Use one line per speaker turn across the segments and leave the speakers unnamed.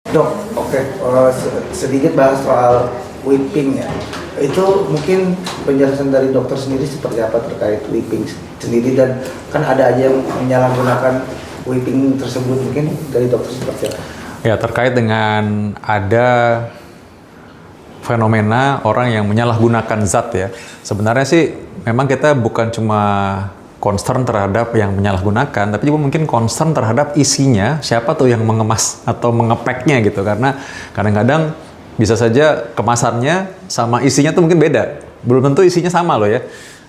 Dok, oke, sedikit bahas soal whipping ya. Itu mungkin penjelasan dari dokter sendiri seperti apa terkait whipping sendiri, dan kan ada aja yang menyalahgunakan whipping tersebut, mungkin dari dokter seperti apa?
Ya, terkait dengan ada fenomena orang yang menyalahgunakan zat ya. Sebenarnya sih memang kita bukan cuma concern terhadap yang menyalahgunakan, tapi juga mungkin concern terhadap isinya, siapa tuh yang mengemas atau mengepeknya gitu. Karena kadang-kadang bisa saja kemasannya sama isinya tuh mungkin beda. Belum tentu isinya sama loh ya.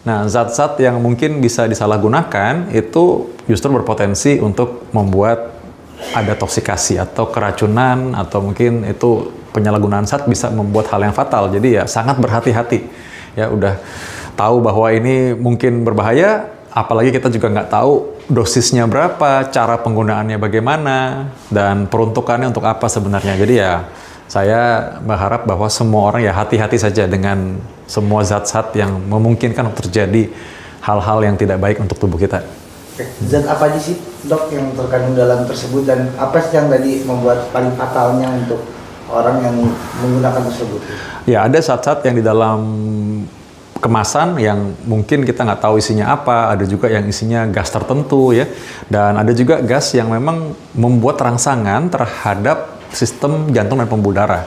Nah, zat-zat yang mungkin bisa disalahgunakan itu justru berpotensi untuk membuat ada toksikasi atau keracunan, atau mungkin itu penyalahgunaan zat bisa membuat hal yang fatal. Jadi ya sangat berhati-hati. Ya udah tahu bahwa ini mungkin berbahaya, apalagi kita juga nggak tahu dosisnya berapa, cara penggunaannya bagaimana, dan peruntukannya untuk apa sebenarnya. Jadi ya saya berharap bahwa semua orang ya hati-hati saja dengan semua zat-zat yang memungkinkan untuk terjadi hal-hal yang tidak baik untuk tubuh kita.
Oke, zat apa aja sih dok yang terkandung dalam tersebut, dan apa sih yang tadi membuat paling fatalnya untuk orang yang menggunakan tersebut?
Ya, ada zat-zat yang di dalam kemasan yang mungkin kita nggak tahu isinya apa, ada juga yang isinya gas tertentu ya, dan ada juga gas yang memang membuat rangsangan terhadap sistem jantung dan pembuluh darah.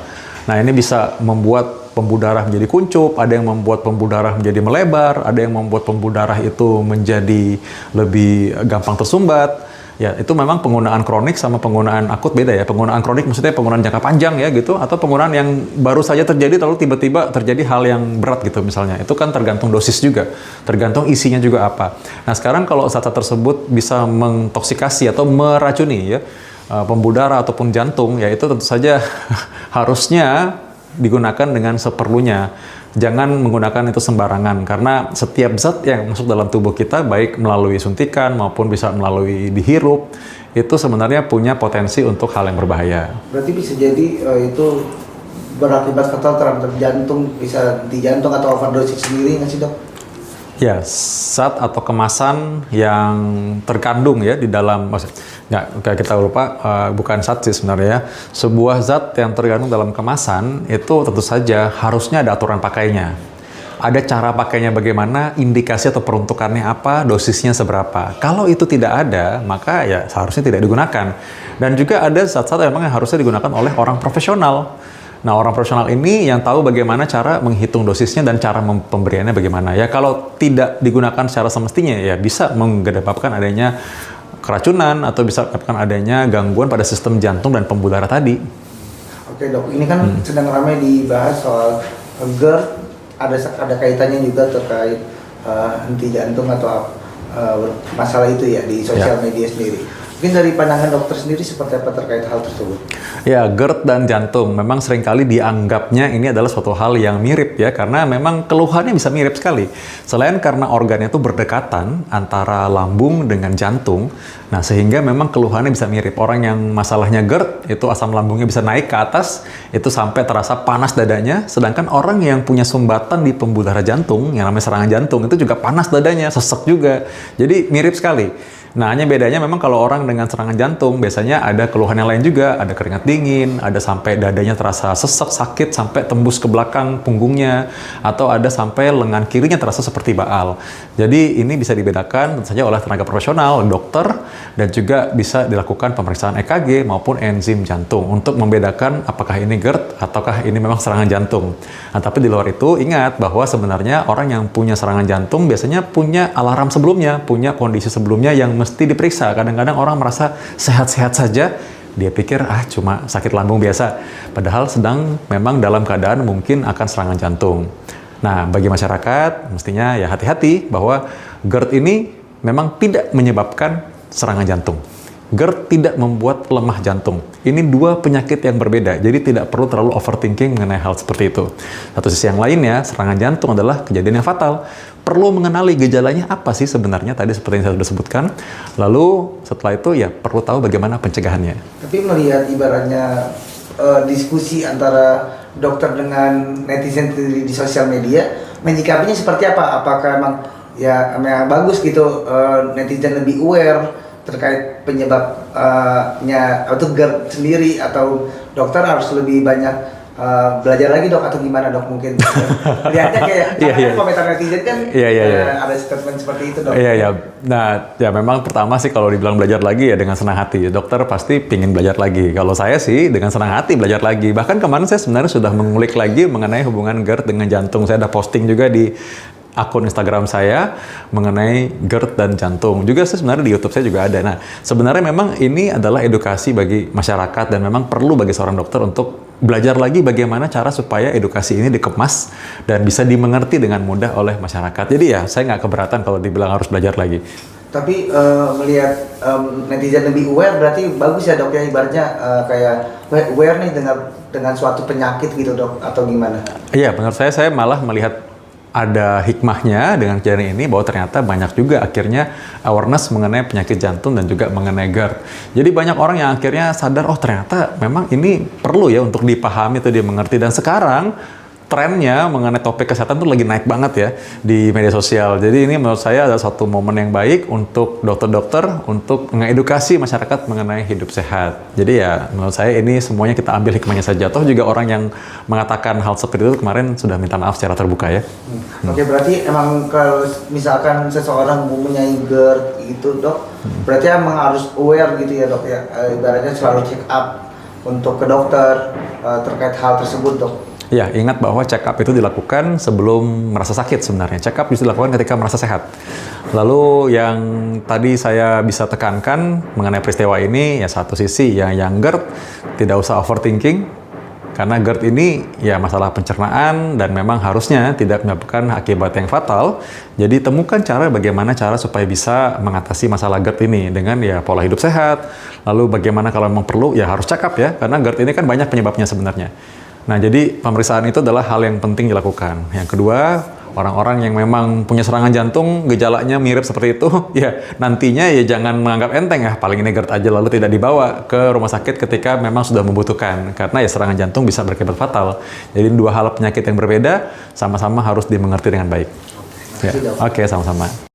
Nah, ini bisa membuat pembuluh darah menjadi kuncup, ada yang membuat pembuluh darah menjadi melebar, ada yang membuat pembuluh darah itu menjadi lebih gampang tersumbat. Ya, itu memang penggunaan kronik sama penggunaan akut beda ya. Penggunaan kronik maksudnya penggunaan jangka panjang ya gitu, atau penggunaan yang baru saja terjadi lalu tiba-tiba terjadi hal yang berat gitu misalnya. Itu kan tergantung dosis juga, tergantung isinya juga apa. Nah, sekarang kalau zat-zat tersebut bisa mentoksikasi atau meracuni ya pembuluh darah ataupun jantung, ya itu tentu saja harusnya digunakan dengan seperlunya. Jangan menggunakan itu sembarangan, karena setiap zat yang masuk dalam tubuh kita, baik melalui suntikan maupun bisa melalui dihirup, itu sebenarnya punya potensi untuk hal yang berbahaya.
Berarti bisa jadi itu berakibat fatal terhadap jantung, bisa di jantung atau overdosis sendiri nggak sih dok?
Ya, zat atau kemasan yang terkandung ya di dalam, nggak kita lupa, bukan zat sih sebenarnya. Sebuah zat yang terkandung dalam kemasan itu tentu saja harusnya ada aturan pakainya. Ada cara pakainya bagaimana, indikasi atau peruntukannya apa, dosisnya seberapa. Kalau itu tidak ada, maka ya seharusnya tidak digunakan. Dan juga ada zat-zat yang memang harusnya digunakan oleh orang profesional. Nah, orang profesional ini yang tahu bagaimana cara menghitung dosisnya dan cara pemberiannya bagaimana. Ya, kalau tidak digunakan secara semestinya, ya bisa menyebabkan adanya keracunan atau bisa menyebabkan adanya gangguan pada sistem jantung dan pembuluh darah tadi.
Oke dok, ini kan sedang ramai dibahas soal GERD, ada kaitannya juga terkait henti jantung atau masalah itu ya di sosial media sendiri. Mungkin dari pandangan dokter sendiri seperti apa terkait hal tersebut?
Ya, GERD dan jantung memang seringkali dianggapnya ini adalah suatu hal yang mirip ya, karena memang keluhannya bisa mirip sekali. Selain karena organnya itu berdekatan antara lambung dengan jantung, nah sehingga memang keluhannya bisa mirip. Orang yang masalahnya GERD itu asam lambungnya bisa naik ke atas, itu sampai terasa panas dadanya, sedangkan orang yang punya sumbatan di pembuluh darah jantung, yang namanya serangan jantung, itu juga panas dadanya, sesek juga. Jadi mirip sekali. Nah, hanya bedanya memang kalau orang dengan serangan jantung biasanya ada keluhan yang lain juga, ada keringat dingin, ada sampai dadanya terasa sesek, sakit sampai tembus ke belakang punggungnya, atau ada sampai lengan kirinya terasa seperti baal. Jadi ini bisa dibedakan tentu saja oleh tenaga profesional, dokter, dan juga bisa dilakukan pemeriksaan EKG maupun enzim jantung untuk membedakan apakah ini GERD ataukah ini memang serangan jantung. Nah, tapi di luar itu ingat bahwa sebenarnya orang yang punya serangan jantung biasanya punya alarm sebelumnya, punya kondisi sebelumnya yang mesti diperiksa. Kadang-kadang orang merasa sehat-sehat saja, dia pikir cuma sakit lambung biasa, padahal sedang memang dalam keadaan mungkin akan serangan jantung. Nah, bagi masyarakat mestinya ya hati-hati bahwa GERD ini memang tidak menyebabkan serangan jantung. GERD tidak membuat lemah jantung. Ini dua penyakit yang berbeda, jadi tidak perlu terlalu overthinking mengenai hal seperti itu. Satu sisi yang lainnya, serangan jantung adalah kejadian yang fatal. Perlu mengenali gejalanya apa sih sebenarnya, tadi seperti yang saya sudah sebutkan. Lalu setelah itu ya perlu tahu bagaimana pencegahannya.
Tapi melihat ibaratnya diskusi antara dokter dengan netizen di sosial media, menyikapinya seperti apa? Apakah emang ya memang bagus gitu netizen lebih aware terkait penyebabnya atau GERD sendiri, atau dokter harus lebih banyak belajar lagi dok atau gimana dok mungkin? Lihatnya kayak karena komentar netizen kan ada statement seperti itu dok.
Iya. Nah, ya memang pertama sih kalau dibilang belajar lagi ya dengan senang hati. Dokter pasti pingin belajar lagi. Kalau saya sih dengan senang hati belajar lagi. Bahkan kemarin saya sebenarnya sudah mengulik lagi mengenai hubungan GERD dengan jantung. Saya ada posting juga di akun Instagram saya mengenai GERD dan jantung. Juga sebenarnya di YouTube saya juga ada. Nah, sebenarnya memang ini adalah edukasi bagi masyarakat dan memang perlu bagi seorang dokter untuk belajar lagi bagaimana cara supaya edukasi ini dikemas dan bisa dimengerti dengan mudah oleh masyarakat. Jadi ya, saya nggak keberatan kalau dibilang harus belajar lagi.
Tapi melihat netizen lebih aware berarti bagus ya dok ya, ibaratnya kayak aware nih dengan suatu penyakit gitu dok, atau gimana?
Iya, menurut saya malah melihat ada hikmahnya dengan kejadian ini bahwa ternyata banyak juga akhirnya awareness mengenai penyakit jantung dan juga mengenai GERD. Jadi banyak orang yang akhirnya sadar, oh ternyata memang ini perlu ya untuk dipahami atau dimengerti. Dan sekarang trennya mengenai topik kesehatan tuh lagi naik banget ya di media sosial. Jadi ini menurut saya adalah satu momen yang baik untuk dokter-dokter untuk mengedukasi masyarakat mengenai hidup sehat. Jadi ya menurut saya ini semuanya kita ambil hikmahnya saja. Toh juga orang yang mengatakan hal seperti itu kemarin sudah minta maaf secara terbuka ya.
Oke, berarti emang kalau misalkan seseorang mempunyai GERD gitu dok, berarti emang harus aware gitu ya dok ya, ibaratnya selalu check up untuk ke dokter terkait hal tersebut dok.
Ya, ingat bahwa check up itu dilakukan sebelum merasa sakit sebenarnya. Check up bisa dilakukan ketika merasa sehat. Lalu yang tadi saya bisa tekankan mengenai peristiwa ini, ya satu sisi yang GERD tidak usah overthinking. Karena GERD ini ya masalah pencernaan dan memang harusnya tidak menyebabkan akibat yang fatal. Jadi temukan bagaimana cara supaya bisa mengatasi masalah GERD ini dengan ya pola hidup sehat. Lalu bagaimana kalau memang perlu ya harus check up ya, karena GERD ini kan banyak penyebabnya sebenarnya. Nah, jadi pemeriksaan itu adalah hal yang penting dilakukan. Yang kedua, orang-orang yang memang punya serangan jantung, gejalanya mirip seperti itu, ya nantinya ya jangan menganggap enteng ya, paling ini GERD aja lalu tidak dibawa ke rumah sakit ketika memang sudah membutuhkan. Karena ya serangan jantung bisa berakibat fatal. Jadi dua hal penyakit yang berbeda, sama-sama harus dimengerti dengan baik.
Oke,
Oke, sama-sama.